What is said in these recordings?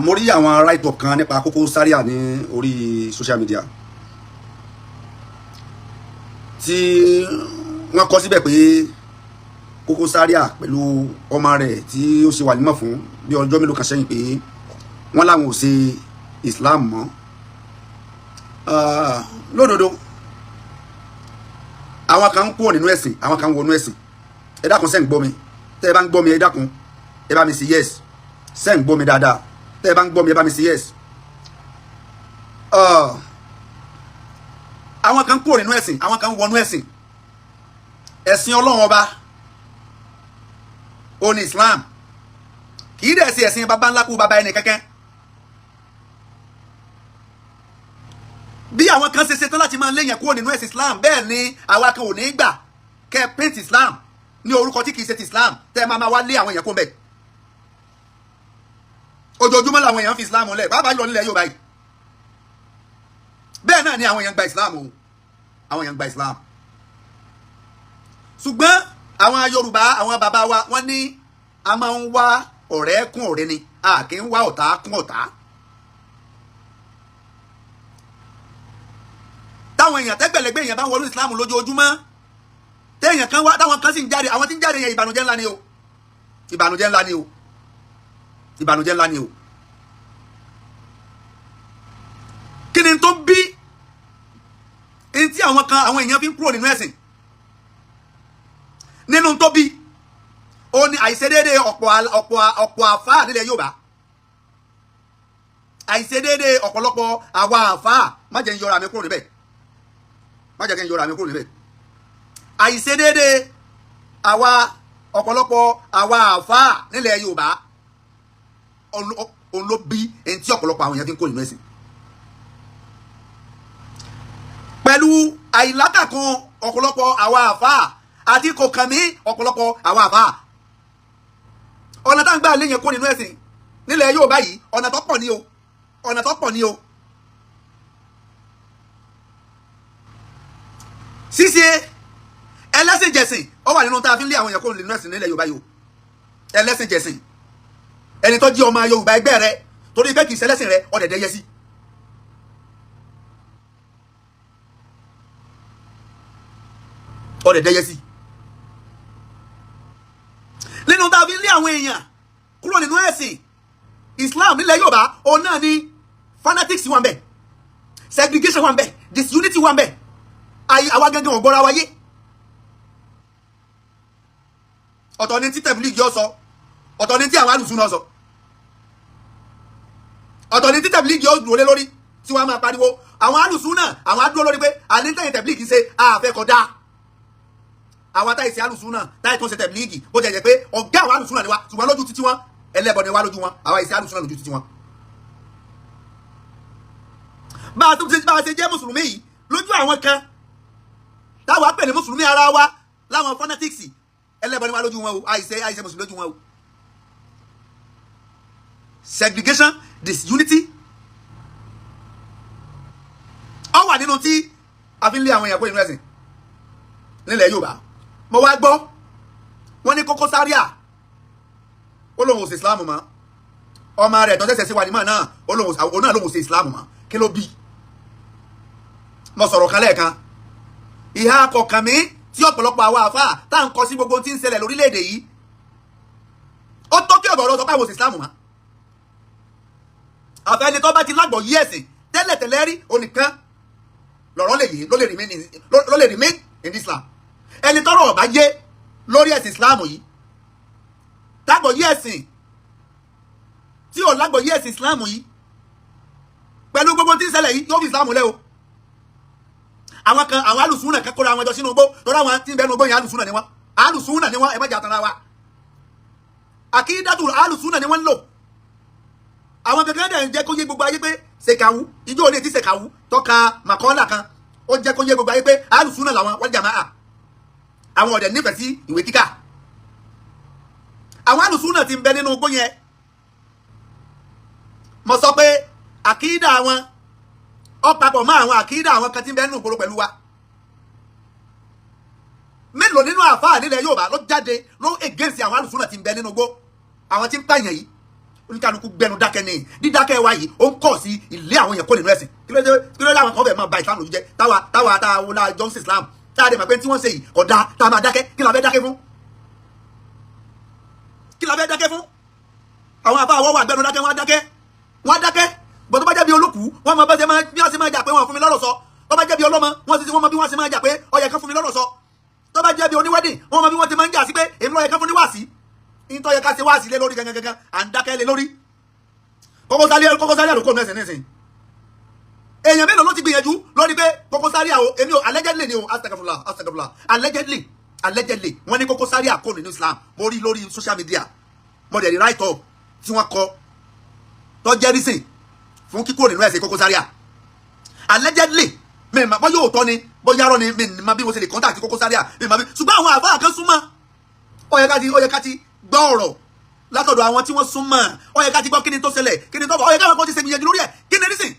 mo rí àwọn write up kan nípa Koko Zaria ní orí social media tí wọ́n kọ síbẹ̀ pé Koko Zaria pẹ̀lú ọmọ rẹ̀ tí ó ṣe wàlímọ̀ fún bí ọjọ́ mélòó kan sẹ́yìn pé wọ́n láwọn ò ṣe Islam mọ́. Lódodo àwọn kan ń kúrò nínú ẹ̀sìn, àwọn kan ń wọnú ẹ̀sìn. Ẹ dákun ṣé ń gbọ́ mi, tẹ́ ẹ bá ń gbọ́ mi ẹ dákun ẹ bá mi sí yes, ṣé ń gbọ́ mi dáadáa, tẹ́ ẹ bá ń gbọ́ mi ẹ bá mi sí yes. Àwọn kan ń kúrò nínú ẹ̀sìn, àwọn kan ń wọnú ẹ̀sìn. Ẹ̀sìn Ọlọ́run ọba ó ní Islam, kì í dẹ̀ sí ẹ̀sìn baba ńlá kú baba ẹni kankan. Bí àwọn kan ṣe ṣetán láti máa léyìn kúrò nínú ẹ̀sìn Islam, bẹ́ẹ̀ ni àwa kan ò ní gbà kẹ́ paint Islam ní orúkọ tí kìí ṣe ti Islam, tẹ́ máa wá lé àwọn èèyàn kó mbẹ̀. Ojoojúmọ́ làwọn èèyàn fi Islam lẹ̀, bàbá lọ nílẹ̀ Yorùbá yìí. Bẹ́ẹ̀ náà ni àwọn èèyàn gba Islam o, àwọn èèyàn gba Islam. Ṣùgbọ́n àwọn Yorùbá, àwọn bàbá wa, wọ́n ní a máa ń wá ọ̀rẹ́ kún ọ̀rẹ́ ni, a kì í wá ọ̀tá kún ọ̀tá. Táwọn èèyàn tẹ́gbẹ̀lẹ́gbẹ̀ èèyàn bá wọlé Islam lójoojúmọ́, téèyàn kan wá, táwọn kan sì ń jáde, àwọn tí ń jáde yẹn ìbànújẹ́ ńlá ni o, ìbànújẹ́ ńlá ni o, ìbànújẹ́ ńlá ni o. Kí ni tó bí ẹni tí àwọn kan, àwọn èèyàn fi ń kúrò nínú ẹ̀sìn? Nínú tó bí ó ní àìṣedéédé ọ̀pọ̀ àfáà nílẹ̀ Yorùbá, àìṣedéédé ọ̀pọ̀lọpọ̀ àwa àfáà, má jẹ́ ń yọra mi kúrò níbẹ̀, má jẹ́ kí n yọra mi kúrò níbẹ̀. Àìṣedéédé àwa ọ̀pọ̀lọpọ̀ àwa àfáà nílẹ̀ Yorùbá òun ló bí ẹni tí ọ̀pọ̀lọpọ̀ àwọn èèyàn fi ń kó nínú ẹ̀sìn. Pẹ̀lú àìlákàkún ọ̀pọ̀lọpọ̀ àwa àfáà àti kò kàn mí ọ̀pọ̀lọpọ̀ àwa àfáà. Ọ̀nà tá ń gbà léyìn kó nínú ẹ̀sìn nílẹ̀ Yorùbá yìí, ọ̀nà tó pọ̀ ní o, ọ̀nà tó pọ̀ ní o. Ṣíṣe ẹlẹ́sìn jẹ̀sìn ó wà nínú tá a fi ń lé àwọn èèyàn kó nínú ẹ̀sìn nílẹ̀ Yorùbá yìí o. Ẹlẹ́sìn jẹ̀sìn, ẹni tó jí ọmọ Yorùbá ẹgbẹ́ rẹ torí pé kì í ṣẹlẹ́sìn rẹ ọ̀dẹ̀dẹ̀ yẹ sí. Ọ̀dẹ̀dẹ̀ yẹ sí. Nínú tá a fi ń lé àwọn èèyàn kúrò nínú ẹ̀sìn Islam nílẹ̀ Yorùbá, òun náà ni fanatics wà ń bẹ̀, segregation wà ń bẹ̀, disunity wà ń bẹ̀, àwa gẹ́gẹ́ ọ̀gbọ́ra wáyé. Ọ̀tọ̀ ni tí tẹ̀bílíìgì yọ sọ, ọ̀tọ̀ ni tí àwọn alùsùn náà sọ, ọ̀tọ̀ ni tí tẹ̀bílíìgì yọ dúró lé lórí tí wọ́n máa pariwo. Àwọn alùsùn náà àwọn adúró lórí pé àníntẹ̀yìn tẹ̀bílíìgì ṣe àfẹ́ kọjá. Àwọn táyì sí alùsùn náà táyì tó ń ṣe tẹ̀bílíìgì bó jẹ́ jẹ́ pé ọ̀gá àwọn alùsùn náà ni wá, ṣùgbọ́n lójú títí wọn ẹlẹ́bọ ni wá lójú wọn, àwa ìsí alùsùn náà lójú títí wọn. Bá a ṣe jẹ́ mùsùlùmí yìí lójú àwọn kan táwa pè ní mùsùlùmí ara wa láwọn fanatics ẹlẹ́bọ ni wá lójú wọn o, àìṣe mùsùlùmí lójú wọn o. Segregation, disunity ó wà nínú tí a fi ń lé àwọn èèyàn kó inú ẹ̀sìn nílẹ̀ Yorùbá. Mo wá gbọ́ wọ́n ní Koko Zaria ó lóun ò ṣe Islam mọ́, ọmọ rẹ̀ tó ṣẹ̀ṣẹ̀ sí wàlímọ̀ náà ó náà lóun ò ṣe Islam mọ́. Kí ló bí? Mo sọ̀rọ̀ kan lẹ́ẹ̀kan, ìhà kọ̀ọ̀kan mi tí ọ̀pọ̀lọpọ̀ àwa àfáà tá à ń kọ sí gbogbo tí ń ṣẹlẹ̀ lórílẹ̀‐èdè yìí, ó tó kí ọ̀gọ̀rọ̀ sọ pé àwọn ò ṣe Islam mọ́. Àfẹ́ni tó bá ti lágbọ̀ yí ẹ̀sìn tẹ́lẹ̀tẹ́lẹ̀ rí onìkan lọ̀rọ̀ lè yé ló lè remain in Islam. Ẹni tọ́rọ̀ ọ̀bá yé lórí ẹ̀sìn Islam yìí, tágbọ̀ yí ẹ̀sìn tí ò lágbọ̀ yí ẹ̀sìn Islam yìí, pẹ̀lú gbogbo tí ń ṣẹlẹ̀ yìí yóò fi Islam lẹ́ o. Àwọn kan, àwọn alùsùn náà kẹ́kọ̀ọ́ àwọn ẹjọ́ sínú igbó lọ́rọ̀ àwọn tí ń bẹnu igbó yẹn alùsùn náà ni wọ́n, alùsùn náà ni wọ́n, ẹ má jà tara wa. Àkídàtù alùsùn náà ni wọ́n ń lò. Àwọn kankan dẹ̀ ń jẹ́ kó yé gbogbo ayé pé ṣèkàwú ìjọ òní ti ṣèkàwú tọ́ka màkọ́lá kan, ó jẹ́ kó yé gbogbo ayé pé alùsùn náà làwọn wọ́n jàmáà. Àwọn ọ̀dẹ̀ nífẹ̀ẹ́ sí ìwé kíkà. Àwọn alùsùn náà ti ń bẹ nínú igbó yẹn. Mo sọ pé àkídà wọn ó papọ̀ mọ́ àwọn àkídà àwọn kan tí ń bẹ nínú ìgboro pẹ̀lú wa. Mélòó nínú àfáà nílẹ̀ Yorùbá ló jáde ló against àwọn alùsùn náà ti ń bẹ nínú igbó, àwọn tí ń pààyàn yìí oníkálukú gbẹnu dákẹ́ ni dídákẹ́ wa yìí ó ń kọ̀ sí ilé àwọn èèyàn kó nínú ẹ̀sìn kí ló dé àwọn kan fẹ́ máa ba Islam lójú jẹ́ táwa la jọ ń ṣe Islam táwa dé mọ̀ pé tí wọ́n ṣe yìí ọ̀dà tá a máa dákẹ́ kí la fẹ́ dákẹ́ fún àwọn àbá àwọ̀ wà gbẹnu dákẹ́ wọ́n á dákẹ́ bọ̀ tó bá jẹ́ bí olókùú wọ́n mọ bí wọ́n ṣe máa jà pé wọ́n fún mi lọ́rọ̀ sọ tó bá jẹ́ bí ọlọ́mọ wọ́n mọ bí wọ́n ṣe máa jà pé ó yẹ kán fún mi lọ́rọ̀ sọ tó bá jẹ́ bí oníwẹ́dìn wọ́n mọ bí wọ́n ti máa ń jà sí pé èmi ló yẹ kán fún ní wàásí nítorí yẹ ká ṣe wàásí lé lórí gangan à ń dákẹ́ lé lórí Koko Zaria àlòkò mẹ́sìn nísìn èèyàn mélòó ló ti gbìyànjú lórí pé Koko Zaria o èmi ò allegedly ni o astagfirullah allegedly wọ́n ní Koko Zaria kò nínú Islam mo rí lórí social media mo dẹ̀ rí right up tí wọ́n kọ tó jẹ́ rísìn fún kíkó nínú ẹ̀sìn Koko Zaria allegedly mi ma bóyá òótọ́ ni bóyá rọ́ ni mi ma bí mo ṣe lè contact Koko Zaria mi ma bí ṣùgbọ́n àwọn àbá kan súnmọ́ ó yẹ ká ti gbọ́ ọ̀rọ̀ látọ̀dọ̀ àwọn tí wọ́n súnmọ́ ó yẹ ká ti gbọ́ kí ni tó ṣẹlẹ̀ kí ni tó bọ̀ ó yẹ káwọn kan ti ṣe gbìyànjú lórí ẹ̀ kí ni rísìn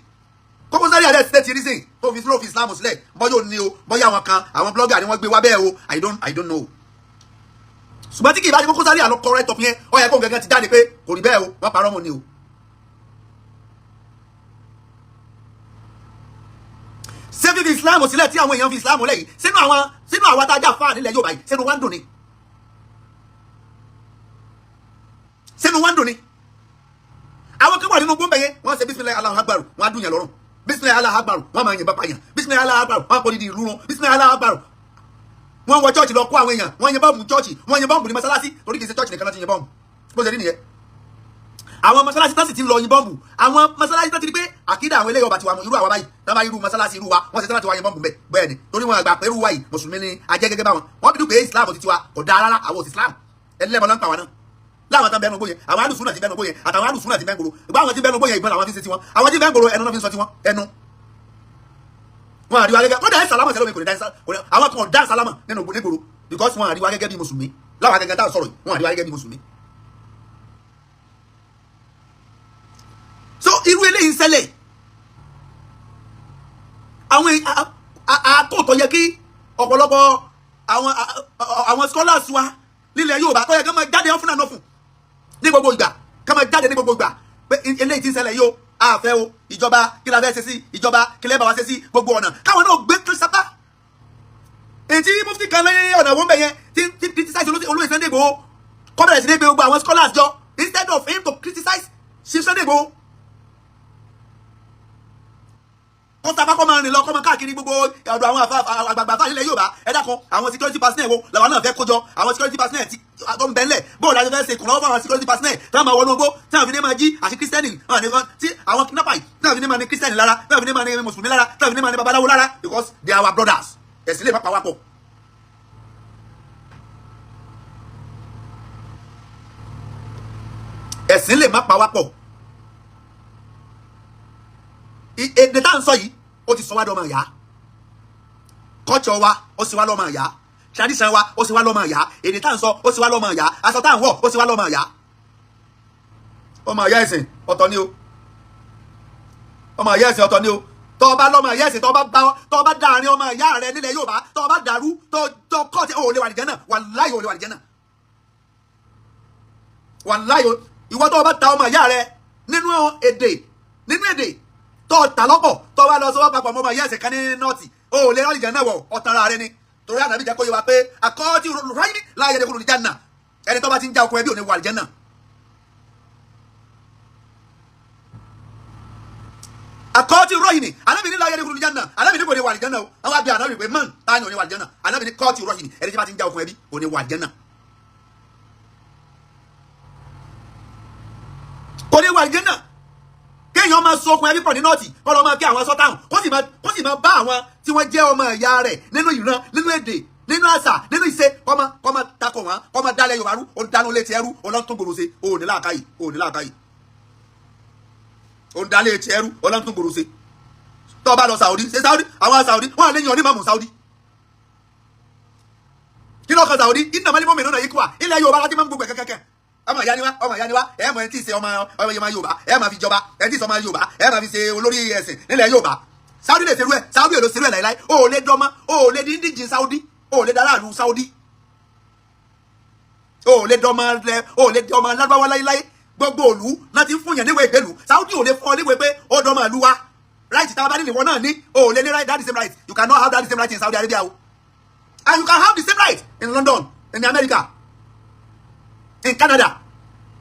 Koko Zaria rẹ̀ ṣe ti rísìn tó fi Islam sílẹ̀ bóyá òní o bóyá àwọn kan àwọn blogger ni wọ́n gbé wá bẹ́ẹ̀ o I don't know ṣùgbọ́n tí kì í bá ní Koko Zaria lọ correct up yẹn ó yẹ kó gẹ́gẹ́ ti jáde pé kò rí bẹ́ẹ̀ o wọ́n parọ́ mọ́ ni o. ṣé fífi Islam sílẹ̀ tí àwọn èèyàn fi Islam lẹ́yìn sínú àwọn tá a jà fáà nílẹ̀ Yorùbá yìí sínú wa ń dùn ni àwọn kan wà nínú gbọ́nbẹ̀ yẹn wọ́n ṣe bisimilayi Allahu Akbar wọ́n á dùn yẹn lọ́rùn bisimilayi Allahu Akbar wọ́n máa yìnbọn pààyàn bisimilayi Allahu Akbar wọ́n á kọ́ dídì ìlú wọn bisimilayi Allahu Akbar wọ́n wọ chọ́ọ̀chì lọ kó àwọn èèyàn wọ́n yẹn bọ́ọ̀mù chọ́ọ̀chì wọ́n yẹn bọ́ọ̀mù ní mọ́sálásí torí kì í ṣe chọ́ọ̀chì nìkan láti yẹn bọ́ọ̀mù bó ṣe rí nìyẹn àwọn mọ́sálásí tó sì ti ń lọ yin bọ́ọ̀mù àwọn mọ́sálásí tó ti rí pé àkídà àwọn eléyìí ọba tiwa irú àwa báyìí náà bá irú mọ́sálásí irú wa wọ́n ṣe tán láti wá yin bọ́ọ̀mù bẹ́ẹ̀ ni torí wọn àgbà pé irú wa yìí mùsùlùmí ni ajẹ́ gẹ́gẹ́ báwọn wọ́n bí dùgbé Islam ti tiwa kò dáa rárá àwọn òsì Islam ẹlẹ́mọ̀ ló ń pa wa náà láwọn tán bẹnu gbóyè àwọn alùsùn náà ti bẹnu gbóyè àtàwọn alùsùn náà ti bẹnu gbòòrò ìgbà àwọn ti bẹnu gbóyè ìbọn àwọn ti ṣe tiwọn àwọn ti bẹnu gbòòrò ẹnu náà fi ń sọ tiwọn ẹnu wọn àríwá gẹ́gẹ́ kódà ẹ sàlámà sẹlẹ omi kò ní dá àwọn kan dá sàlámà nínú gbòòrò because wọn àríwá gẹ́gẹ́ bí mùsùlùmí láwọn gẹ́gẹ́ tá a sọ̀rọ̀ yìí wọn àríwá gẹ́gẹ́ bí mùsùlùmí. so irú eléyìí ń ṣẹlẹ̀ àwọn àkótọ́ yẹ kí ọ̀pọ̀lọpọ̀ àwọn scholars wa nílẹ̀ Yorùbá tó yẹ kí wọ́n máa jáde fún náà fún ní gbogbo ìgbà ká máa jáde ní gbogbo ìgbà pé eléyìí ti ń ṣẹlẹ̀ yìí o àfẹ́ o ìjọba kí la fẹ́ ṣe sí ìjọba kí lẹ́ẹ̀ bá wa ṣe sí gbogbo ọ̀nà káwọn náà gbé tó sápá èyí tí mufti kan lẹ́yìn ọ̀nà wọn bẹ̀ yẹn tí criticize olóyè Sunday Igboho kọ́bẹ̀rẹ̀ sí ní gbé gbogbo àwọn scholars jọ instead of him to criticize Chief Sunday Igboho kó sábà kọ́ máa rìn lọ kọ́ máa káàkiri gbogbo ọ̀dọ̀ àwọn àgbààgbà fáwọn ilẹ̀ Yorùbá ẹ̀dá kan àwọn security personnel wo làwọn náà fẹ́ kójọ àwọn security personnel tí tó ń bẹ́ńlẹ̀ bóòlù àti fẹ́ ṣe ìkùnlọ́wọ́ fún àwọn security personnel tí wọ́n máa wọnú ogbó tí wọ́n fi ní máa jí àti kírísítẹ́nì tí àwọn kidnapper yìí tí wọ́n fi ní máa ní kírísítẹ́nì lára tí wọ́n fi ní máa ní mùsùlùmí lára tí wọ́n fi ní máa ní babaláwo lára because they are our brothers ẹ̀sìn lè má pa wá pọ̀. ẹ̀sìn lè má pa wá pọ̀ èdè tá à ń sọ yìí ó ti sọ wá lọ́mọ ìyá culture wa ó sì wá lọ́mọ ìyá tradition wa ó sì wá lọ́mọ ìyá èdè tá à ń sọ ó sì wá lọ́mọ ìyá aṣọ tá à ń wọ̀ ó sì wá lọ́mọ ìyá ọmọ ìyá ẹ̀sìn ọ̀tọ̀ ni o ọmọ ìyá ẹ̀sìn ọ̀tọ̀ ni o tọ́ bá lọ́mọ ìyá ẹ̀sìn tọ́ bá dáàrin ọmọ ìyá rẹ nílẹ̀ Yorùbá tọ́ bá dàrú tọ́ kọ́ ti òòlè wà nìjẹ́ náà wàláhì òòlè wà nìjẹ́ náà wàláhì ìwọ tọ́ bá ta ọmọ ìyá rẹ nínú èdè tọ́ ta lọ́pọ̀ tọ́ bá lọ sọ́wọ́ papọ̀ mọ́ ọmọ ìyá ẹ̀sìn kan ní nọ́ọ̀tì òòlè wà nìjẹ́ náà wọ̀ ọ̀tara rẹ ni torí ànábì jẹ́ kó yé wa pé àkọ́ọ́tì ráyìn láàyè ẹ̀dẹ́kùnrin ní jánà ẹni tó bá ti ń já okun ẹbí òní wà nìjẹ́ náà. àkọ́ọ́tì rọ́yìn ànábì ní láàyè ẹ̀dẹ́kùnrin ní jánà ànábì ní kò ní wà nìjẹ́ náà o àwọn àbí ànábì pé mọ́n táyà òní wà nìjẹ́ náà ànábì ní kọ́ọ́tì rọ́yìn ẹni tí bá ti ń já okun ẹbí òní wà nìjẹ́ náà. kò ní wà nìjẹ́ náà kéèyàn máa so okun ẹbí pọ̀ ní nọ́ọ̀tì kọ́ lọ́ máa kí àwọn sọ́tàhùn kó sì máa bá àwọn tí wọ́n jẹ́ ọmọ ìyá rẹ̀ nínú ìran nínú èdè nínú àṣà nínú ìṣe kọ́ máa takò wọ́n kọ́ máa dálẹ̀ Yorùbá rú òun dánú létí ẹrú ọlọ́tún gbòòrò ṣe òun ní làákàyè òun dálẹ̀ létí ẹrú ọlọ́tún gbòòrò ṣe tó bá lọ Saudi ṣe Saudi àwọn Saudi wọn àlẹ́ yan onímọ̀mù Saudi kí ló kan Saudi ìnàmọ́lẹ́ mọ́mìnira náà yìí kú wa ilẹ̀ Yorùbá láti máa ń gbogbo kẹ́kẹ́kẹ́ ọmọ ìyá ni wá ẹ mọ ẹni tí ì ṣe ọmọ Yorùbá ẹ máa fi jọba ẹni tí ì ṣe ọmọ Yorùbá ẹ máa fi ṣe olórí ẹ̀sìn nílẹ̀ Yorùbá Saudi lè ṣerú ẹ Saudi èlò ṣerú ẹ láíláí o ò lè dọmọ o ò lè di indíjì Saudi o ò lè dára àlù Saudi o ò lè dọmọ lárúbáwá láíláí gbogbo òlu náà ti ń fún yẹn níwèé ìgbélú Saudi ò lè fún ọ níwèé pé ó dọ́mọ ìlú wa right tá a bá ní ìwọ náà ní o ò lè ní right that the same right you cannot have that the same right in Saudi Arabia o and you can have the same right in London in America in Canada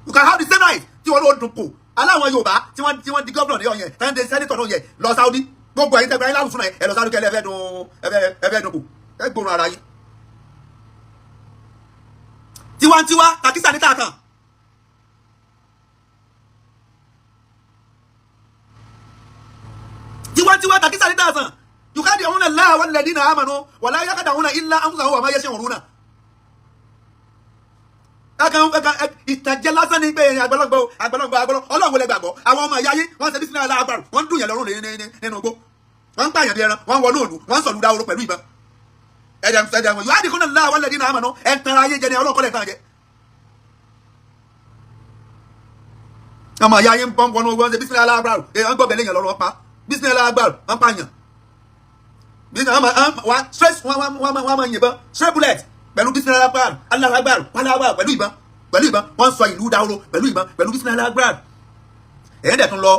you can have the same right tí wọ́n ló dùn kù aláwọn Yorùbá tí wọ́n di gómìnà ní ọ̀yẹ́ tán dé sẹ́nitọ̀ náà yẹ lọ Saudi gbogbo ẹ̀yin tẹ́gbẹ̀rẹ́ láwùjọ náà ẹ lọ Saudi kẹ́lẹ́ ẹfẹ́ dùn kù ẹ gbóòórùn ara yín tiwantiwa takisa níta kan tiwantiwa takisa níta kan yukadi'una Allaha walladhina amanu wala yakhda'una illa anfusahum wa ma yash'uruna ìtàjẹ lásán ní pé àgbọ̀lọ́gbọ̀ Ọlọ́run lè gbàgbọ́ àwọn ọmọ ìyá yín wọ́n ṣe bísí náà láàbàrù wọ́n ń dùn yẹn lọ́rùn nínú igbó wọ́n ń pààyàn bí ẹran wọ́n ń wọnú òòlù wọ́n ń sọ̀lú dáwọ́rọ́ pẹ̀lú ìbọn ẹ̀dẹ̀ wọn yóò á di kọ́nà láwọn lẹ́dí náà àmàna ẹ̀ ń tan ayé jẹ ní ọlọ́kọ́lẹ̀ tán jẹ. ọmọ ìyá yín ń pọ́n wọnú ogun wọ́n ṣe bísí náà láàbàrù wọ́n gbọ́ bẹ̀lẹ́ yẹn lọ́rùn wọn pa bísí náà láàbàrù wọ́n pààyàn wọ́n máa yìnbọn straight bullet pẹ̀lú bisimilayi agbára alágbára pàlágbára pẹ̀lú ìbọn wọ́n sọ ìlú dáwọ́rọ́ pẹ̀lú ìbọn pẹ̀lú bisimilayi agbára ẹ̀yin dẹ̀ tún lọ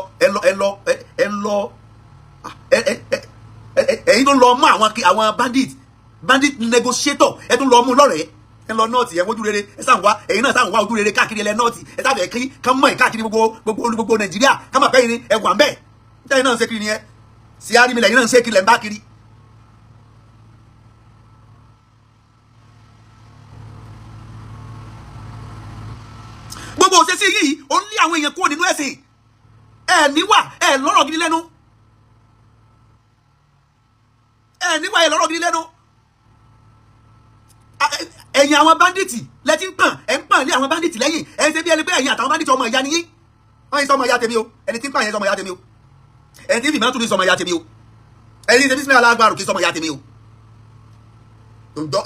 ẹ̀yin tó lọ mú àwọn bandit negotiator ẹ̀ tún lọ mú lọ́rẹ̀ẹ́ ẹ̀ lọ nọ́ọ̀tì ẹ̀ wojú rere ẹ̀ sàn wá ẹ̀yin náà sàn wá ojú rere káàkiri ẹ̀ nọ́ọ̀tì ẹ̀ sábẹ̀ kí kán mọ̀ ẹ̀ káàkiri gbogbo Nàìjíríà ká máa pẹ́yìn ní ẹ̀wà ń bẹ̀ ẹ̀yin náà ń ṣe kiri ni ẹ̀ sí arímilẹ̀ ẹ̀yin náà ń ṣe kiri ẹ̀ ń bá kiri. gbogbo òṣèṣì yìí ó ń lé àwọn èèyàn kúrò nínú ẹ̀sìn ẹ̀ níwà ẹ̀ lọ́rọ̀ gidi lẹ́nu ẹ̀yin àwọn bandits lẹ́tí ń pàn ẹ̀ ń pàn lé àwọn bandits lẹ́yìn ẹ̀ ń ṣe bí ẹni pé ẹ̀yin àtàwọn bandits ọmọ ìyá nìyí wọ́n yín sọmọ ìyá tèmi o ẹni tí ń pàn yẹn sọmọ ìyá tèmi o ẹni tí ń fìmọ́ tún ní sọmọ ìyá tèmi o ẹni tí ń bísí alágbárò kí sọmọ ìyá tèmi o.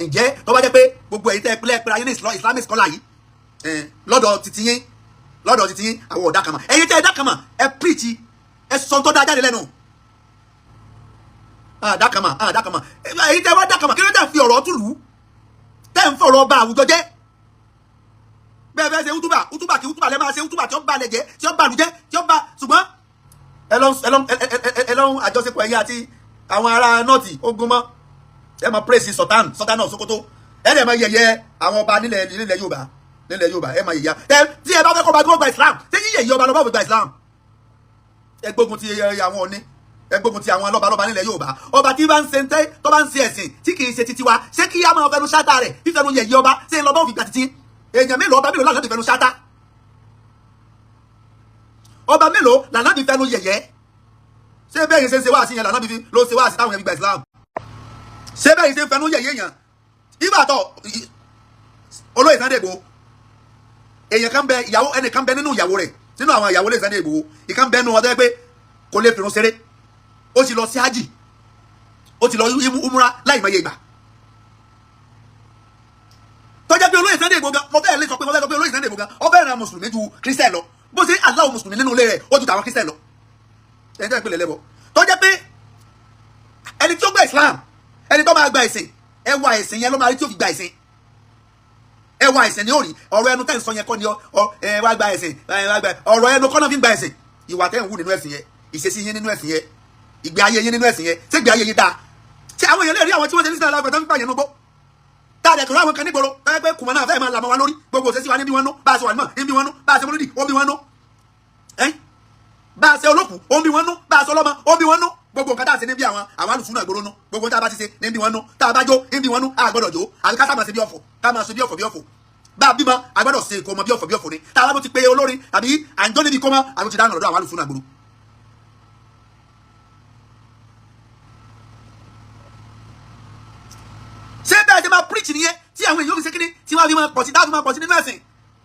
ǹjẹ́ tó bá jẹ́ pé gbogbo èyí tẹ́ ẹ pé ayé ní Islamic scholar yìí lọ́dọ̀ titi yín àwọn ọ̀dà kan mà ẹ̀yin tẹ́ ẹ dá kan mà ẹ píríìtì ẹ sọ tó dá jáde lẹ́nu dá kan mà ẹ̀yin tẹ́ ẹ bá dá kan mà kí ló dé fi ọ̀rọ̀ tún lù ú tẹ́ ń fọ̀rọ̀ ba àwùjọ jẹ́ bẹ́ẹ̀ bẹ́ẹ̀ ṣe útúbà kí útúbà lẹ́ máa ṣe útúbà tí ó ba lẹ̀ jẹ́ tí ó ba lù jẹ́ tí ó ba ṣùgbọ́n ẹ lọ́n àjọṣepọ̀ ẹ̀yìn àti àwọn ará nọ́ọ̀tì ogun mọ́ ẹ máa pírèsì Sultan of Sokoto ẹ dẹ̀ máa yẹ̀yẹ́ àwọn ọba nílẹ̀ Yorùbá ẹ máa yẹ̀yà tí ẹ bá fẹ́ kọ́ bá gbọ́ gba Islam ṣé yíyẹ yìí ọba lọ́ba òfin gba Islam ẹ gbógun ti àwọn ọ̀ní ẹ gbógun ti àwọn lọ́ba nílẹ̀ Yorùbá ọba tí bá ń ṣe tó bá ń ṣe ẹ̀sìn tí kì í ṣe titi wa ṣé kí á máa fẹnu ṣáta rẹ̀ fífẹnu yẹ̀yẹ́ ọba ṣé lọ́ba òfin gba titi èèyàn mélòó ọba mélòó lànà bí fẹnu ṣáta ọba mélòó lànà bí fẹnu yẹ̀yẹ́ ṣé bẹ́ẹ̀ yìí ṣe ń ṣe wáàsí yẹn lànà bí ló ṣe wáàsí táwọn yẹn fi gba Islam ṣé bẹ́ẹ̀ yìí ṣe ń fẹnu yẹ̀yẹ́ yẹn ìbàtọ̀ olóyè Sunday Igboho èèyàn kan bẹ ìyàwó ẹnìkan bẹ nínú ìyàwó rẹ̀ nínú àwọn ìyàwó lè Sunday Igboho ìkan bẹ nínú wọn tó yẹ pé kò lè fìrun ṣeré ó ti lọ sí hajj ó ti lọ umura láì mọye ìgbà tó jẹ́ pé olóyè Sunday Igboho gan mo fẹ́ lè sọ pé olóyè Sunday Igboho gan ó fẹ́ ran mùsùlùmí ju kírísítẹ̀ lọ bó ṣe aláwọ̀ mùsùlùmí nínú ilé rẹ̀ ó ju tàwọn kírísítẹ̀ lọ ẹni tó ń pèlè lẹ́bọ̀ tó jẹ́ pé ẹni tí ó gba Islam ẹni tó máa gba ìsìn ẹwà ìsìn yẹn ló máa rí tí ó fi gba ìsìn ẹwà ẹ̀sìn ní òrì ọ̀rọ̀ ẹnu tẹ́ ń sọ yẹn kọ́ ni wá gba ẹ̀sìn ọ̀rọ̀ ẹnu kọ́ náà fi ń gba ẹ̀sìn ìwà tẹ́ ń wù nínú ẹ̀sìn yẹn ìṣesí yín nínú ẹ̀sìn yẹn ìgbé ayé yín nínú ẹ̀sìn yẹn ṣé ìgbé ayé yín dáa ṣé àwọn èèyàn lè rí àwọn tí wọ́n ṣe ní sinadá gbẹ̀tọ́ fipá yẹn nugbó tá a dẹ̀ kọ̀rọ̀ àwọn kan nígboro táyé pé kùmọ̀ náà fẹ́ẹ́ máa làmọ́ wa lórí gbogbo òṣèṣì wa níbi wọn nú bá a ṣe wà nímọ̀ níbi wọn nú bá a ṣe mọ́lódì ó bí wọn nú bá a ṣe olókù ó bí wọn nú bá a ṣe ọlọ́mọ ó bí wọn nú gbogbo nǹkan tá a ṣe níbi àwọn alùsùnà ìgboro nú gbogbo tá a bá ti ṣe níbi wọn nú tá a bá jó níbi wọn nú a gbọ́dọ̀ jó àbí ká sábà ṣe bí ọ̀fọ̀ ká máa ṣe bí ọ̀fọ̀ bá a bímọ a gbọ́dọ̀ ṣe ìkómọ bí ọ̀fọ̀ ni tá a bá ti pe olórin àbí àǹjọ́ níbi kọ́mọ àbí ti dáná lọ́dọ̀ àwọn alùsùnà ìgboro. ṣé bẹ́ẹ̀ ṣe máa preach nìyẹn tí àwọn èèyàn fi ṣe kíní tí wọ́n fi máa pọ̀ sí dáàbò máa pọ̀ sí nínú ẹ̀sìn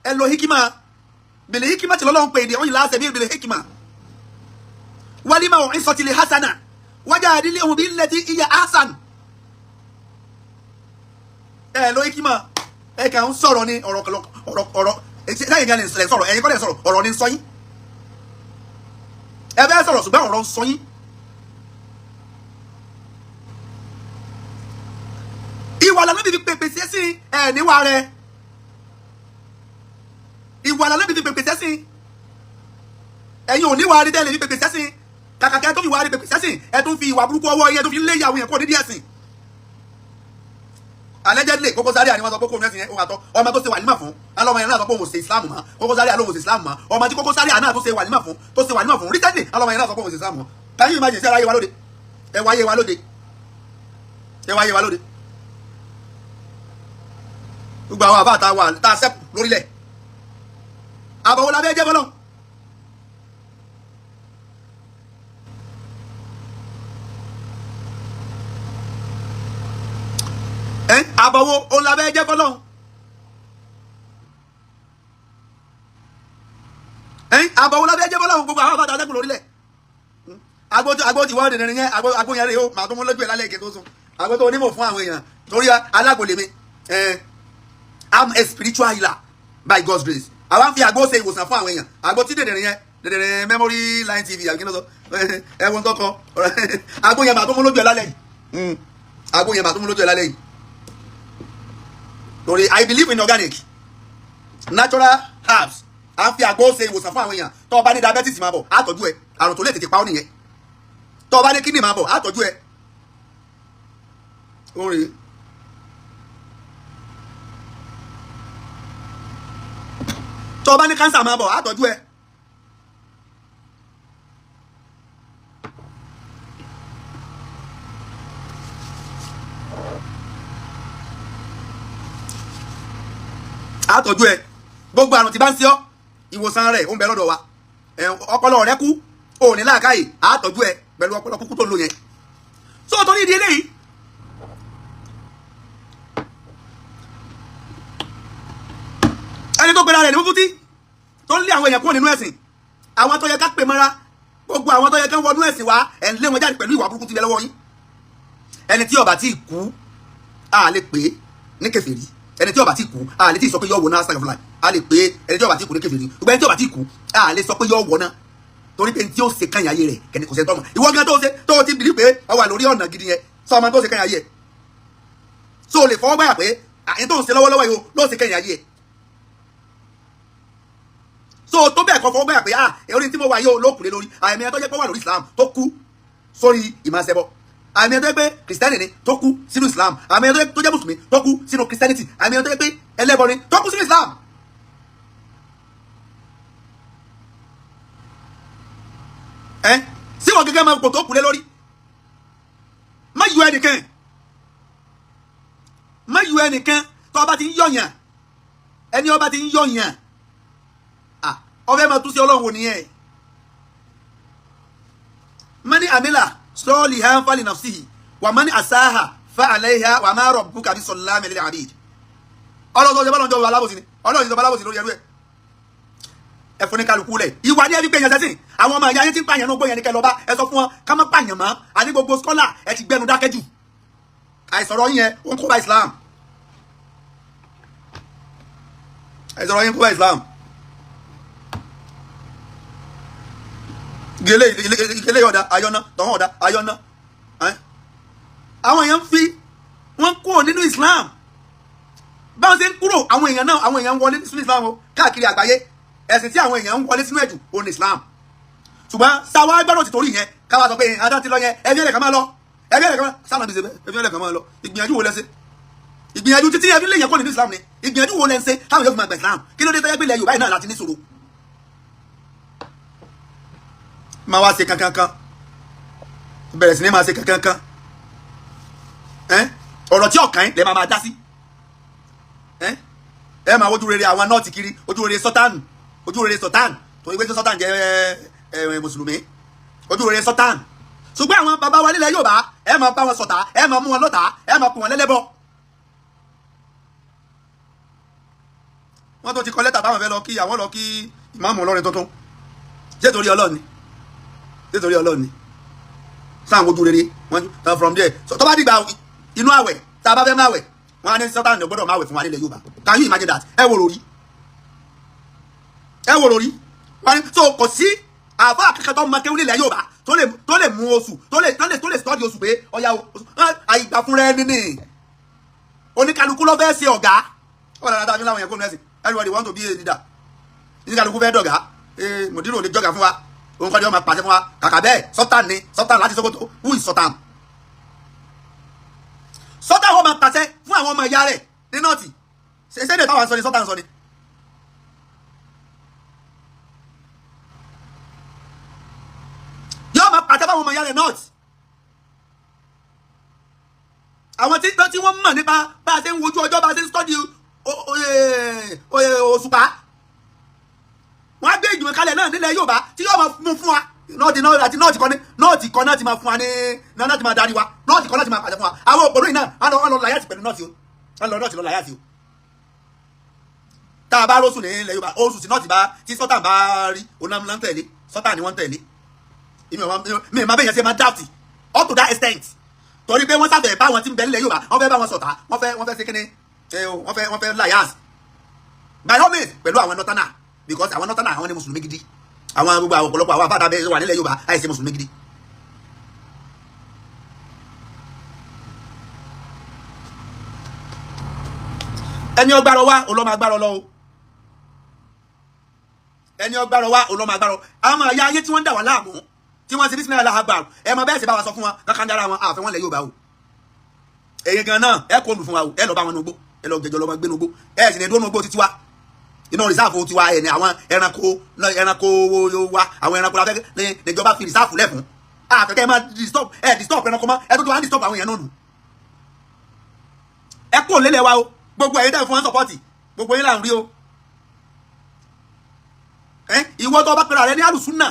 ẹ lo hikima bèlè hikima tí lọ́lọ́run pè é ọ̀yìn láàṣẹ bí bèlè hikima wálímà ọ̀hún ìsọtìlẹ̀ hasana wájà àdílé ohun bí lẹ́tí ìyá hasan ẹ lo hikima ẹ kàn ń sọ̀rọ̀ ní ọ̀rọ̀ ẹ̀yìn kan lè sọ̀rọ̀ ẹ̀yìn kan lè sọ̀rọ̀ ọ̀rọ̀ ní sọ́yìn ẹ bẹ́ẹ̀ sọ̀rọ̀ ṣùgbọ́n ọ̀rọ̀ ń sọ́yìn. ìwà lànà bíbí pèpè sí ẹ níwà rẹ ìwà lànà bíbí pèpè sí ẹ̀yin ò ní wàá rí tẹ́lẹ̀ fi pèpè sẹ́sìn kàkà kẹ́ tó fi wàá rí pèpè sẹ́sìn ẹ tún fi ìwà burúkú ọwọ́ yẹn tó fi lé ìyàwó yẹn kó nídìí ẹ̀sìn. allegedly Koko Zaria ni wọ́n sọ pé kó ní ẹ̀sìn yẹn ó wà tọ́ ọmọ tó ṣe wàlímà fún alọ́mọ yẹn náà sọ pé òun ò ṣe Islam mọ́ Koko Zaria ló ń ṣe Islam mọ́ ọmọ tí Koko Zaria náà tó ṣe wàlímà fún recently alọ́mọ yẹn náà sọ pé òun ò ṣe Islam mọ́ can you imagine ṣe ara yé wa lóde ẹ wáyé wa lóde gbogbo àwọn àbá àtàwà tá a sẹ́kù lórílẹ̀ àbọ̀wò lábẹ́ jẹ́ fọlọ́ àbọ̀wò òun lábẹ́ jẹ́ fọlọ́ àbọ̀wò lábẹ́ jẹ́ fọlọ́ gbogbo àwọn àbá àtàwà sẹ́kù lórílẹ̀ agbó ti wọ́n dènà nìyẹn agbó yẹn rè ó màá tó mú lójú ẹ̀ lálẹ́ ìké tó sùn agbó tó onímọ̀ fún àwọn èèyàn torí alágbòlè mi I'm a spiritual healer by God's grace. Àwọn fi àgbo ṣe ìwòsàn fún àwọn èèyàn. Àgbo tí dèdèrè yẹn dèdèrè memory line tv àbí kí ló sọ ẹ̀wọ̀n tó kọ àgbo yẹn mà tó mú lójú ẹ̀ lálẹ́ yìí. Àgbo yẹn mà tó mú lójú ẹ̀ lálẹ́ yìí. Lórí I believe in organic natural herbs. À ń fi àgbo ṣe ìwòsàn fún àwọn èèyàn. Tó o bá ní diabetes máa bọ̀ á tọ́jú ẹ̀ àrùn tó lè tètè pa ọ́ nìyẹn. Tó o bá ní kidney máa bọ̀ á tọ́jú ẹ̀. Orí. Tó bá ní cancer máa bọ̀ àtọ́jú ẹ. àtọ́jú ẹ gbogbo àrùn tí bá ń ṣe ọ́ ìwòsàn rẹ̀ ó ń bẹ lọ́dọ̀ wa ọpọlọ rẹ kú ò ní làákàyè àtọ́jú ẹ pẹ̀lú ọpọlọ kúkú tó ń lò yẹn. so torí ìdí eléyìí ẹni tó gbéra rẹ̀ ní mufti tó ń lé àwọn èèyàn kúrò nínú ẹ̀sìn àwọn tó yẹ ká pè mọ́ra gbogbo àwọn tó yẹ ká wọnú ẹ̀sìn wa ẹ̀ ń lé wọn jáde pẹ̀lú ìwà burúkú tí bẹ lọ́wọ́ yín ẹni tí ó bá tí kú a lè pè é ní kèfèrí ẹni tí ó bá tí kú a lè tí sọ pé yọ wọ náà sàgàfúnla a lè pè é ẹni tí ó bá tí kú ní kèfèrí gbogbo ẹni tí ó bá tí kú a lè sọ pé yọ wọ náà torí pé ní tí ó ṣe kàn yáyé rẹ̀ kẹ́ni kò sẹ́ tọ́mọ ìwọ gan tó ti bìlí pé ọ wà lórí ọ̀nà gidi yẹn sọ ọmọ tó ṣe kàn yáyé so lè fọwọ́ gbáyà pé àyìn tó ń ṣe lọ́wọ́lọ́wọ́ yìí ló ṣe kàn yáyé so tó bẹ́ẹ̀ kọ́ fọwọ́ gbáyà pé orí tí mo wà yóò lókùnlé lórí àmì ẹ̀tọ́ jẹ́ pé wà lórí Islam tó kú sórí ìmọ̀ọ́sẹ̀bọ àmì ẹ̀tọ́ jẹ́ pé kìrìsìtẹ́nì ni tó kú sínú Islam àmì ẹ̀tọ́ tó jẹ́ mùsùlùmí tó kú sínú kìrìsìtẹ́nìtì àmì ẹ̀tọ́ jẹ́ pé ẹlẹ́bọ ni tó kú sínú Islam. sí wọn gẹ́gẹ́ máa ń pò tó kù lé lórí má yọ ẹnìkan tó ọba ti ń yọ̀yàn ẹni ọba ti ń yọ̀yàn ọfẹ́ máa tún sí ọlọ́run wò nìyẹn mani amila sọ́ọ̀lì ha fali nafsihi wà mani asáha fa alayha wà má rabbuka bisallamin lil abid ọlọ́run tó ṣe bọ́lọ́run jọ alábòsí ni ọlọ́run tó bá alábòsí lórí ẹrú ẹ̀ ẹ̀fọ́ ní kálukú lẹ̀ ìwà ní ẹbí pé yẹn sẹ́sìn àwọn ọmọ ìyá yẹn ti ń pààyàn náà gbóyè ní kẹ́ lọ́ba ẹ sọ fún wọn ká má pààyàn mọ́ àní gbogbo skọ́là ẹ ti gbẹnu dákẹ́ jù àìsọ̀rọ̀ yẹn ó ń kó bá Islam àìsọ̀rọ̀ yẹn kó bá Islam gele ọ̀dà ayọ́nà tọ̀hún ọ̀dà ayọ́nà àwọn èèyàn fi wọ́n kúrò nínú Islam báwọn ṣe ń kúrò àwọn èèyàn náà àwọn èèyàn ń wọlé sínú Islam káàkiri àgbáyé ẹ̀sìn tí àwọn èèyàn ń wọlé sínú ẹ̀jù òun Islam ṣùgbọ́n sáwá gbọ́dọ̀ ti torí yẹn káwá sọ pé adá ti lọ yẹn ẹbí ẹ̀rẹ̀ kan máa lọ ẹbí ẹ̀rẹ̀ kan máa sáà nàbí ṣe bẹ́ẹ̀ ẹbí ẹ̀rẹ̀ kan máa lọ ìgbìyànjú wo lẹ́sẹ̀ ìgbìyànjú títí ẹbí lè yẹn kọ́ nínú Islam ni ìgbìyànjú wo lẹ́sẹ̀ táwọn yóò fi máa gbà Islam kí ló dé tẹ́yẹ́ pé ilẹ̀ Yorùbá yìí náà láti ní ṣòro máa wá ṣe kankankan bẹ̀rẹ̀ sí ní máa ṣe kankankan ọ̀rọ̀ tí ọ̀kan lè máa dá sí ẹ máa wojú rere àwọn nọ́ọ̀tì kiri ojú rere sọ́tánù ojú rere sọ́tánù torí pé sọ́tánù jẹ́ mùsùlùmí ojú rere sọ́tánù ṣùgbọ́n àwọn bàbá wa nílẹ̀ Yorùbá ẹ máa bá wọn ṣọ̀tá ẹ máa mú wọn lọ́tá ẹ máa kù wọn lẹ́lẹ́bọ. wọ́n tó ti kọ lẹ́tà báwọn fẹ́ lọ kí àwọn lọ kí ìmáàmù Ọlọ́rin tuntun ṣé torí Ọlọ́run ni nítorí Ọlọ́run ni sáà wojú rere wọn tán from there tó bá dìgbà inú àwẹ̀ tá a bá fẹ́ máa wẹ̀ wọn á ní sọ́tàn ní gbọ́dọ̀ máa wẹ̀ fún wa nílẹ̀ Yorùbá can you imagine that ẹ wò lórí wọn ní so kò sí àbá akẹ́kọ̀ọ́ tó máa kéwú nílẹ̀ Yorùbá tó lè mú oṣù tó lè sọ́ọ́dì oṣù pé ọ̀yà àyígbà fún rẹ nínú oníkálukú ló fẹ́ ṣe ọ̀gá ọ̀rọ̀ dáadáa fi láwọn yẹn kó nẹ́sìn everybody want to be a leader oníkálukú fẹ́ dọ̀gá mòdìrò lè jọ̀gá fún wa òun kọ́ ni wọ́n máa pàṣẹ fún wa kàkà bẹ́ẹ̀ Sultan ni Sultan láti Sokoto who is Sultan. Sultan wọ́n máa pàṣẹ fún àwọn ọmọ ìyá rẹ̀ ní nọ́ọ̀tì ṣẹ́ṣẹ́ táwọn sọ ni Sultan sọ ni. yóò máa pàṣẹ fún àwọn ọmọ ìyá rẹ̀ nọ́ọ̀tì. àwọn tí wọ́n mọ̀ nípa bá a ṣe ń wojú ọjọ́ bá a ṣe ń stọ́dì òṣùpá wọ́n á gbé ìgbìmọ̀ kalẹ̀ náà nílẹ̀ Yorùbá tí yóò máa mú fún wa nọ́ọ̀tì kan náà ti máa fún wa ní náà ti máa darí wa nọ́ọ̀tì kan náà ti máa pàṣẹ fún wa àwọn òpònú yìí náà wọ́n lọ láyàtì pẹ̀lú nọ́ọ̀tì o wọ́n lọ nọ́ọ̀tì lọ láyàtì o tá a bá rọ́ọ̀sù ní ilẹ̀ Yorùbá oṣù tí nọ́ọ̀tì bá tí Sultan bá rí onámúlá ń tẹ̀lé Sultan ni wọ́n ń tẹ̀lé mi máa bẹ̀yẹn ṣe máa dáàtì up to that extent torí pé wọ́n sábẹ̀ bá wọn tí ń bẹ nílẹ̀ Yorùbá wọ́n fẹ́ bá wọn sọ̀tà wọ́n fẹ́ ṣe kíni wọ́n fẹ́ láyàs by all means pẹ̀lú àwọn nọ́tánà because àwọn nọ́tánà àwọn ní mùsùlùmí gidi àwọn gbogbo àwọn ọ̀pọ̀lọpọ̀ àwọn afáàdà bẹ́ẹ̀ wà nílẹ̀ Yorùbá àìsí mùsùlùmí gidi. ẹni ọgbàrọ wa olóma agbárọ lọ o ẹni ọgbàrọ wa olóma agbárọ àwọn àyà ayé tí wọ́n ń dà wá láàmú tí wọ́n ti bí sinmi aláàbàrò ẹ mọ bẹ́ẹ̀ sì bá wa sọ fún wọn kankan dára wọn àfẹ́ wọn lẹ̀ Yorùbá o èyí gan náà ẹ kó lù fún wa o ẹ lọ bá wọn nugbó ẹ lọ jẹjọ lọ bá gbé nugbó ẹ sì ní dúró nugbó títí wa iná rìsáàfù tiwa ẹ ní àwọn ẹranko wa àwọn ẹranko la fẹ́ ní ìjọba fi rìsáàfù lẹ̀ fún àfẹ́kẹ́ ẹ máa disturb ẹranko mọ́ ẹ tó tó wá disturb àwọn èèyàn náà nù ẹ kó lélẹ̀ wa o gbogbo ẹ̀yin tẹ́ fún wọn sọpọ́tì gbogbo yín là ń rí o ìwọ tó bá pera rẹ ní alùsùnà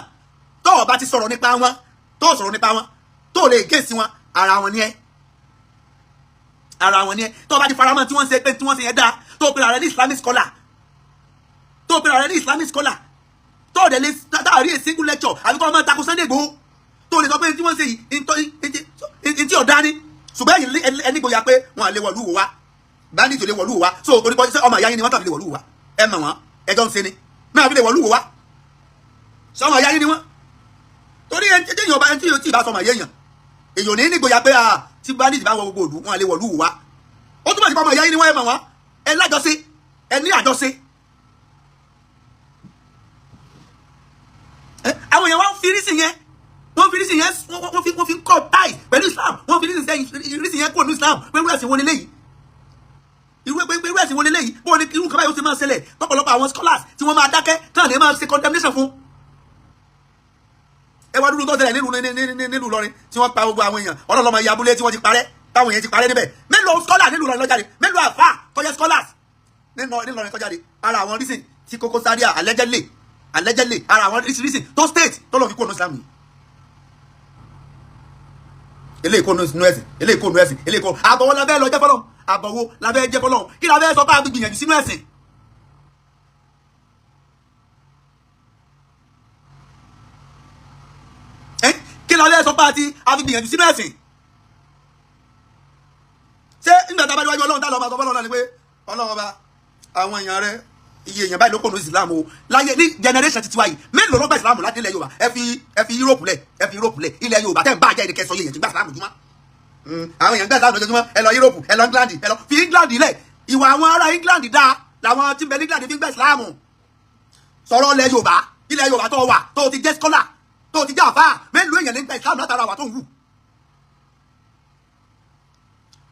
tó o bá ti sọ̀rọ̀ nípa wọn tó lè gé sí wọn ara wọn ni ẹ tó o bá ti faramọ́ tí wọ́n ṣe pé tí wọ́n ṣe yẹn dáa tó o pera rẹ ní Islamic scholar tó o pera rẹ ní Islamic scholar tó o dẹ̀ lè dáàrí a single lecture àbí kọ́ ọ máa takò Sunday Igboho tó o lè sọ pé tí wọ́n ṣe yìí ntí ọ̀dá ni ṣùgbọ́n ẹni gbòòyà pé wọn à lè wọ̀lú wò wá báńdì tó lè wọ̀lú wò wá so torí pé ọmọ ìyá yín ni wọ́n tàbí lè wọ̀lú wò wá ẹ mọ̀ wọ́n ẹjọ́ ń ṣe ni náà fi lè wọ̀lú wò wá sọmọ ìyá yín ni wọ́n torí ẹni ọba ẹni tí ì bá sọmọ ìyá èèyàn èèyàn ní nígbòyà pé tí báńdì bá wọ gbogbo òdu wọn à lè wọ̀lú wò wá ó túmọ̀ sí pé ọmọ ìyá yín ni wọ́n ẹ mọ̀ wọ́n ẹ lájọṣe ẹ ní àjọṣe àwọn èèyàn wọn fi rísì yẹn wọ́n fi kọ́ táì pẹ̀lú Islam wọ́n fi rísì yẹn kúrò ní Islam pẹ̀lú ẹ̀sìn wọn lélẹ́yìí irú ẹ̀sìn wọn lélẹ́yìí bó ní irú kaba yóò ti máa ṣẹlẹ̀ lọ́pọ̀lọpọ̀ àwọn scholars tí wọ́n máa dákẹ́ tán lè máa ṣe condemnation fún. ẹ wá dúró tó ṣẹlẹ̀ nílùú Ìlọrin tí wọ́n pa gbogbo àwọn èèyàn ọlọ́lọ́mọ iye abúlé tí wọ́n ti parẹ́ táwọn èèyàn ti parẹ́ níbẹ̀ mélòó scholar nílùú Ìlọrin lọ́jáde mélòó àfà tọ́jẹ́ scholars nílùú tọ́jáde ara àwọn reason tí Koko Zaria allegedly ara àwọn reason tó state tó lọ fi kó nù Islam yìí eléyìí kó nù ẹ̀sìn eléyìí kó nù ẹ̀sìn eléyìí kó àbọ̀wọ́ la fẹ́ lọ jẹ́ fọlọ́ àbọ̀wọ́ la fẹ́ jẹ́ fọlọ́ kí la fẹ́ sọ pé a gbìyànjú sínú ẹ̀sìn. kí la fẹ́ sọ pé a fi gbìyànjú sínú ẹ̀sìn. ṣé nígbà tá a bá déwájú Ọlọ́run tá a lọ bá sọ fọlọ́ náà ni pé Ọlọ́run ọba àwọn èèyàn rẹ iye èèyàn báyìí ló kó nù Islam o láyé ní generation titi wa yìí mélòó ló gba Islam láti ilẹ̀ Yorùbá ẹ fi Europe lẹ̀ ilẹ̀ Yorùbá tẹ́ ń bá àjẹ́ ìdíkẹ́ sọ yẹ èèyàn ti gba Islam jùmọ́ àwọn èèyàn gbà Islam lójoojúmọ́ ẹ lọ Europe ẹ lọ England ẹ lọ fi England lẹ̀ ìwà àwọn ará England dáa làwọn tí ń bẹ ní England fi ń gba Islam sọ̀rọ̀ ilẹ̀ Yorùbá tó wà tó ti jẹ́ scholar tó ti jẹ́ àfáà mélòó èèyàn lè gba Islam látara wà tó ń wù.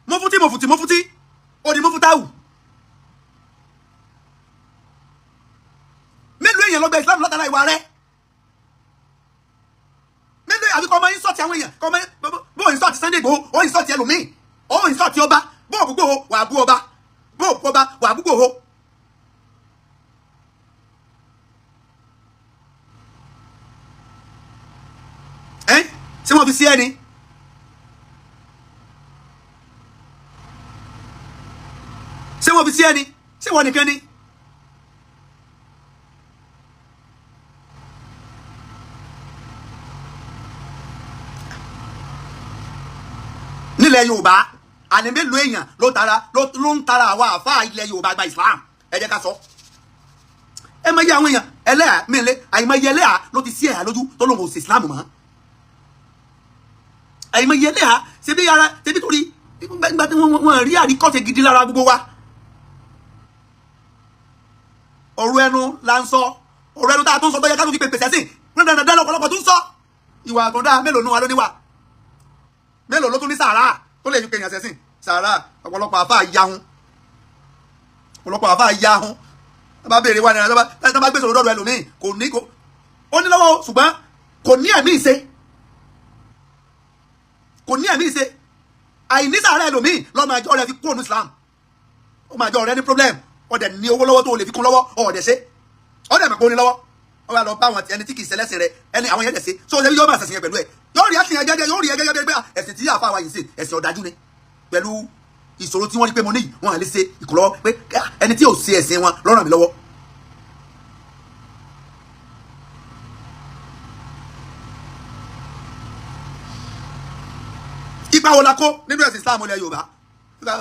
mọ́fútí ó di mọ́fútáwù mélòó èèyàn ló gba Islam látara ìwà rẹ̀ mélòó àbí kọ́ ọmọ insult àwọn èèyàn kọ́ ọmọ bó insult Sunday Igboho ó insult ẹlòmíì ó insult ọba bó òbúgbò wà á bú ọba bó òbú ọba wà á búgbò ho. ṣé wọ́n fi sí ẹni ṣé wọ́n fi sí ẹni ṣé wọ́n nìkan ni. nílẹ̀ Yorùbá àní mélòó èèyàn ló ń tara àwa àfáà ilẹ̀ Yorùbá gba Islam ẹ jẹ́ ká sọ. ẹ máa yẹ àwọn èèyàn ẹlẹ́à mẹ́lẹ́ àìmọye ẹlẹ́à ló ti sí ẹ̀yà lójú tó lóun ò sí Islam mọ́. àìmọye ẹlẹ́à ṣebí torí nígbà tí wọ́n rí àríkọ́ṣe gidi lára gbogbo wa. ọ̀rọ̀ ẹnu la ń sọ ọ̀rọ̀ ẹnu tá a tó ń sọ tó yẹ ká tó fi pèpè sẹ́sìn dandan lọ́pọ̀lọpọ̀ tún sọ ìwà àtọ̀dá mélòó nu wa ló níwà mélòó ló tún ní sàárà tó lè ju kéèyàn sẹ́sìn sàárà ọ̀pọ̀lọpọ̀ àfáà yahun ọ̀pọ̀lọpọ̀ àfáà yahun tó bá béèrè wà nìyẹn tó bá gbé sọ̀rọ̀ dọ́dọ̀ ẹlòmíì kò ní kò ó ní lọ́wọ́ ṣùgbọ́n kò ní ẹ̀mí ìṣe kò ní ẹ̀mí ìṣe àìní sàárà ẹlòmíì lọ́mọ àjọ rẹ fi kúrò ní Islam ọmọ àjọ rẹ ní problem ọ̀dẹ̀ ní owó lọ́wọ́ tó lè fi kún lọ́wọ́ ọ̀dẹ̀ ṣe ọ̀dẹ̀ mọ̀ pé ó ní lọ́wọ́ ó wà lọ bá àwọn ẹni tí kì í ṣẹlẹ́sìn rẹ ẹni àwọn yẹn dẹ̀ ṣe so ṣe yóò máa ṣẹ̀sìn yẹn pẹ̀lú ẹ̀ yóò rí ẹ̀sìn yẹn gẹ́gẹ́ yóò rí ẹ̀ gẹ́gẹ́ pé ẹ̀sìn tí àfa wa yìí ṣe ẹ̀sìn ọ̀dájú ni pẹ̀lú ìṣòro tí wọ́n rí pé mo ní wọn à lè ṣe ìkùlọ́wọ́ pé ẹni tí ò ṣe ẹ̀sìn wọn ló ràn mí lọ́wọ́. ipa wo la kó nínú ẹ̀sìn Islam ilẹ̀ Yorùbá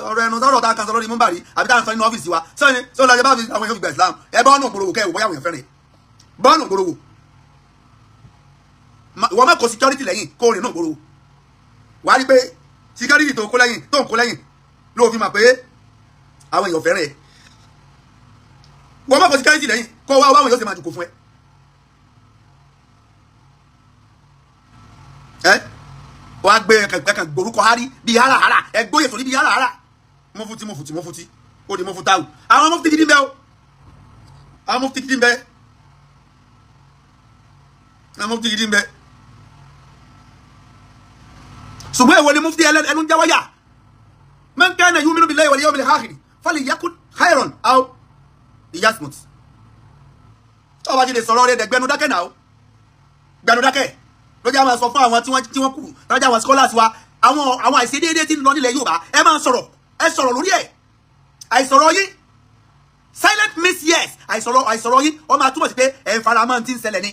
ọ̀rọ̀ ẹnu sọ̀rọ̀ tá a kan sọ lórí múmbàrí àbí tá a sọ nínú ọ́fíìsì wa sọ́ni sọ́ni lajẹ́ bá fi àwọn èèyàn fi gba Islam ẹ bá ọ̀nà ògbòròwò kẹ́ ẹ̀ wò bóyá àwọn èèyàn fẹ́ràn bọ́ọ̀nù ògbòròwò ìwọ má kó security lẹ́yìn kó rìn náà ògbòròwò wàá rí pé security tó ń kó lẹ́yìn ló fi mà pé àwọn èèyàn fẹ́ràn ẹ̀ wọ́n má kó security lẹ́yìn kó wá àwọn èèyàn sì máa dùkú fún ẹ wọ́n á gbé kankan gborúkọ hárí bíi háràhárà ẹgbóyè sórí bíi háràhárà mọ́fútí ó di mọ́fútáwù àwọn mọ́fútí gidi ń bẹ o àwọn mọ́fútí gidi ń bẹ àwọn mọ́fútí gidi ń bẹ ṣùgbọ́n èwo ni mufti ẹnu jáwọ́ yá man kana yu'minu billahi wal yawmil akhir falyakun khayran aw liyasmut tó bá ti lè sọ̀rọ̀ rẹ̀ dẹ̀ gbẹnu dákẹ́ náà gbẹnu dákẹ́ ló jẹ́ àwọn sọ fún àwọn tí wọ́n kù lọ́jọ́ àwọn scholars wa àwọn àìṣedéédé tí ń lọ nílẹ̀ Yorùbá ẹ máa sọ̀rọ̀ ẹ sọ̀rọ̀ lórí ẹ̀ àìsọ̀rọ̀ yín silent means yes àìsọ̀rọ̀ yín ó máa túmọ̀ sí pé ẹ̀ ń fara mọ́ ti ń ṣẹlẹ̀ ni.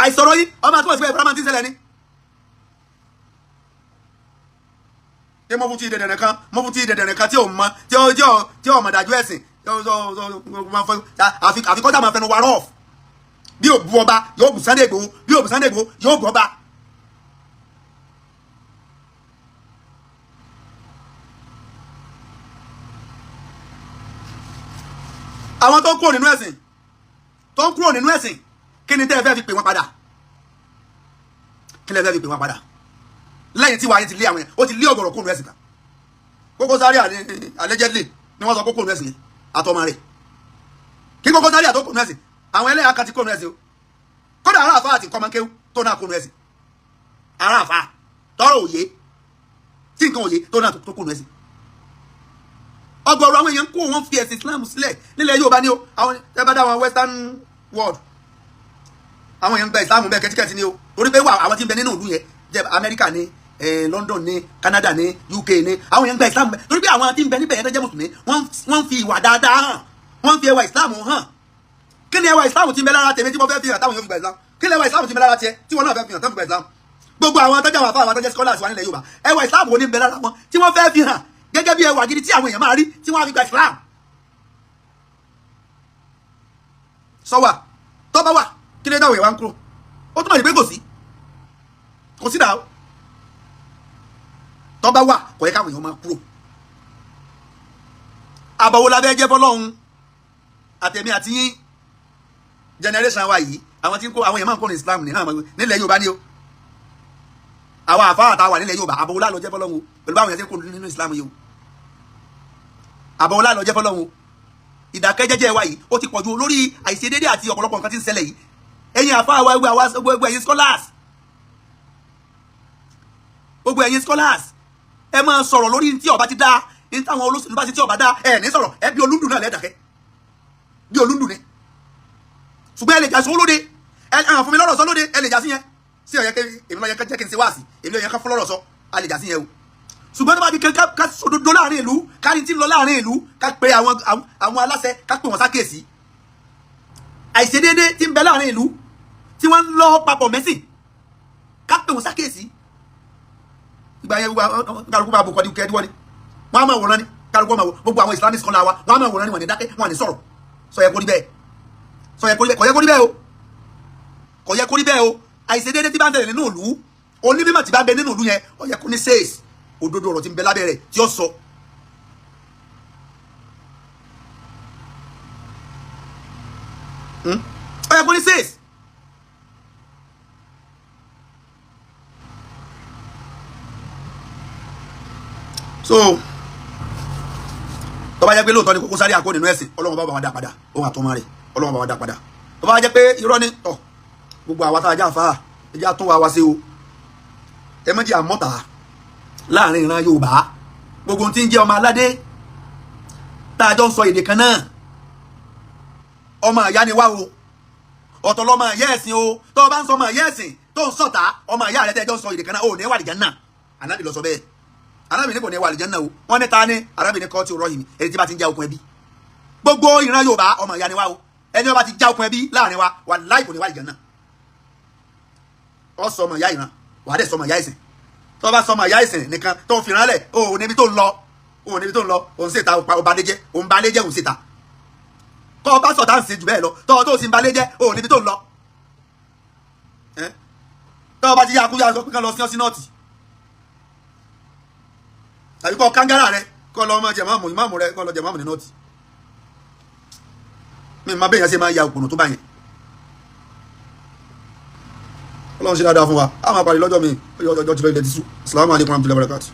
àìsọ̀rọ̀ yín ó máa túmọ̀ sí pé ẹ̀ ń fara mọ́ ti ń ṣẹlẹ̀ ni. ṣé mo fún ti dẹ̀dẹ̀ kan tí ò mọ tí ò mọ̀ dájú ẹ̀sìn àfikọ́jà máa fẹnu wa rọ́ọ̀fù bí ò bu ọba yóò bu Sunday Igboho bí ò bu Sunday Igboho yóò bu ọba. àwọn tó ń kúrò nínú ẹ̀sìn kí ni tẹ́ ẹ fẹ́ fi pè wọ́n padà kí lẹ fẹ́ fi pè wọ́n padà lẹ́yìn tí wàá yín ti lé àwọn yẹn ó ti lé ọ̀gọ̀rọ̀ kúrò nínú ẹ̀sìn kan Koko Zaria allegedly ni wọ́n sọ kókó nínú ẹ̀sìn yẹn àtọmọ rẹ̀ kí Koko Zaria tó kúrò nínú ẹ̀sìn àwọn ẹlẹ́yà kan ti kúrò nínú ẹ̀sìn o kódà ará àfa àti kọ́mọ́kéwú tó náà kúrò nínú ẹ̀sìn ará àfa tọrọ òye tí nǹkan òye tó náà tó kúrò nínú ẹ̀sìn ọ̀gọ̀rọ̀ àwọn èèyàn kó wọn fi ẹ̀sìn Islam sílẹ̀ nílẹ̀ Yorùbá ni o àwọn ẹ bá dá àwọn western world àwọn èèyàn gba Islam bẹ́ẹ̀ kẹ́tíkẹ́tì ni o torí pé àwọn tí ń bẹ nínú ìlú yẹn jẹ́ Amẹ́ríkà ní London ní Canada ní UK ní àwọn èèyàn gba Islam bẹ́ẹ̀ torí pé àwọn tí ń bẹ níbẹ̀ yẹn tó jẹ́ mùsùlùmí wọ́n fi ìwà dáadáa hàn wọ́n fi ẹwà Islam hàn kí ni ẹwà Islam tí ń bẹ lára tèmi tí mo fẹ́ fi hàn táwọn yóò fi gba Islam kí ni ẹwà Islam tí ń bẹ lára tiẹ̀ tí wọ́n náà fẹ́ fi hàn táwọn fi gba Islam gbogbo àwọn atọ́jà àwọn afáwọn atọ́jà scholars wà nílẹ̀ Yorùbá ẹwà Islam wo ni ń bẹ lára wọn tí wọ́n fẹ́ fi hàn gẹ́gẹ́ bí ẹwà gidi tí àwọn èèyàn máa rí tí wọ́n á fi gba Islam sọ́wà tọ́ba wà kí lè dáwọ̀ ìwà ń kúrò ó túnmọ̀ ní pé kò sí dáa tọ́ba wà kò yẹ káwọn èèyàn máa kúrò àbọ̀wò lábẹ́ jẹ́ fọlọ́hún àtẹ̀mí àti yín generation wa yìí àwọn tí ń kó àwọn èèyàn máa ń kó ní Islam ní nílẹ̀ Yorùbá ni o àwọn àfáà àtàwà nílẹ̀ Yorùbá àbọ̀wò lálọ́ jẹ́ fọlọ́hún pẹ̀lú báwọn èèyàn tí ń kó nínú Islam yìí o àbọ̀wò lálọ́ jẹ́ fọlọ́hún ìdákẹ́jẹ́jẹ́ wa yìí ó ti pọ̀jù lórí àìṣedédé àti ọ̀pọ̀lọpọ̀ nǹkan tí ń ṣẹlẹ̀ yìí ẹ̀yin àfáà wa gbogbo ẹ̀yin scholars ẹ máa sọ̀rọ̀ lórí tí ọba ti dá ní táwọn olóṣèlú bá ti tí ọba dá ẹ ní sọ̀rọ̀ ẹ bí olúndùn náà lẹ́dàkẹ́ bí olúndùn ni ṣùgbọ́n ẹ lè jà sí olóde ẹ hàn fún mi lọ́rọ̀ sọ lóde ẹ lè jà sí yẹn sí ọ̀yẹ́ èmi lọ́yẹ jẹ́ kí n ṣe wáàsí èmi lọ́yẹ ká fún lọ́rọ̀ sọ a lè jà sí yẹn o ṣùgbọ́n tó bá di ká sòdodo láàrin ìlú ká ní tí ń lọ láàrin ìlú ká pe àwọn aláṣẹ ká pè wọ́n sákèsí àìṣedéédé tí ń bẹ láàrin ìlú tí wọ́n ń lọ papọ̀ mẹ́sìn ká pè wọ́n sákèsí ìgbà yẹn kálukú máa bò kọ́ ní kẹ́ẹ́dúwọ́ ni wọ́n á máa wòran ni kálukú máa wò gbogbo àwọn Islamic scholar wa wọ́n á máa wòran ni wọ́n ní dákẹ́ wọ́n ní sọ̀rọ̀ sọ yẹ kó rí bẹ́ẹ̀ kò yẹ kó rí bẹ́ẹ̀ o àìṣedéédé tí bá ń tẹ̀lé nínú ìlú onímọ̀ tí bá ń bẹ nínú ìlú yẹn ó yẹ kó ní sèés òdodo ọ̀rọ̀ tí ń bẹ lábẹ́ rẹ̀ tí ó sọ ó yẹ kó ní 6. so tó bá jẹ́ pé lóòótọ́ ni Koko Zaria kó nínú ẹ̀sìn Ọlọ́run bá wa dá padà òun àtọmọ rẹ̀ Ọlọ́run bá wa dá padà. tó bá jẹ́ pé irọ́ ni gbogbo àwa tá a já fa ẹjá tún wa wá sí o ẹ méjì àmọ́ta láàrin ìran Yorùbá gbogbo tí ń jẹ́ ọmọ aládé tá a jọ ń sọ èdè kan náà ọmọ ìyá ni wá o ọ̀tọ̀ lọ́mọ ìyá ẹ̀sìn o tó o bá ń sọ ọmọ ìyá ẹ̀sìn tó ń sọ̀tá ọmọ ìyá rẹ̀ tẹ́ jọ ń sọ èdè kan náà ò ní wà lìjẹ́ náà Ànábì ló sọ bẹ́ẹ̀ Ànábì ní kò ní wà lìjẹ́ náà o wọ́n ní ta ni Ànábì ní kọ́ tí o rọ́ yìí ẹni tí bá ti ń já okùn ẹbí gbogbo ìran Yorùbá ọmọ ìyá ni wá o ẹni wọ́n bá ti já okùn ẹbí láàrin wa wà láì kò ní wà lìjẹ́ náà ọ sọ ọmọ ìyá ìran wà á dẹ̀ sọ ọmọ ìyá ìsìn tó bá sọ ọmọ ìyá ìsìn nìkan tó ń fi ránlẹ̀ o níbi tó ń lọ o níbi tó ń lọ òun ṣèta ọbalẹ́jẹ́ òun balẹ́jẹ́ òun ṣèta tó o bá sọ̀tà ń sin jù bẹ́ẹ̀ lọ tó o tó sin balẹ́jẹ́ o níbi tó ń lọ tó o bá ti yá akúyà sọ pé kán lọ sí ọsí nọ́ọ̀tì tàbí kọ́ kángárà rẹ kọ́ lọ ọmọ jẹ̀mọ́ọ̀mù ìmáàmù rẹ kọ́ lọ jẹ̀mọ́ọ̀mù ní nọ́ọ̀tì mi máa bẹ́yàn ṣe máa ya òpònà tó bá yẹn Ọlọ́run ṣe dáadáa fún wa a máa parí lọ́jọ́ mi ọjọ́ tí lọ́ọ́ ilẹ̀ ti sú. Assalamu alaikum warahmatullahi wabarakatuh.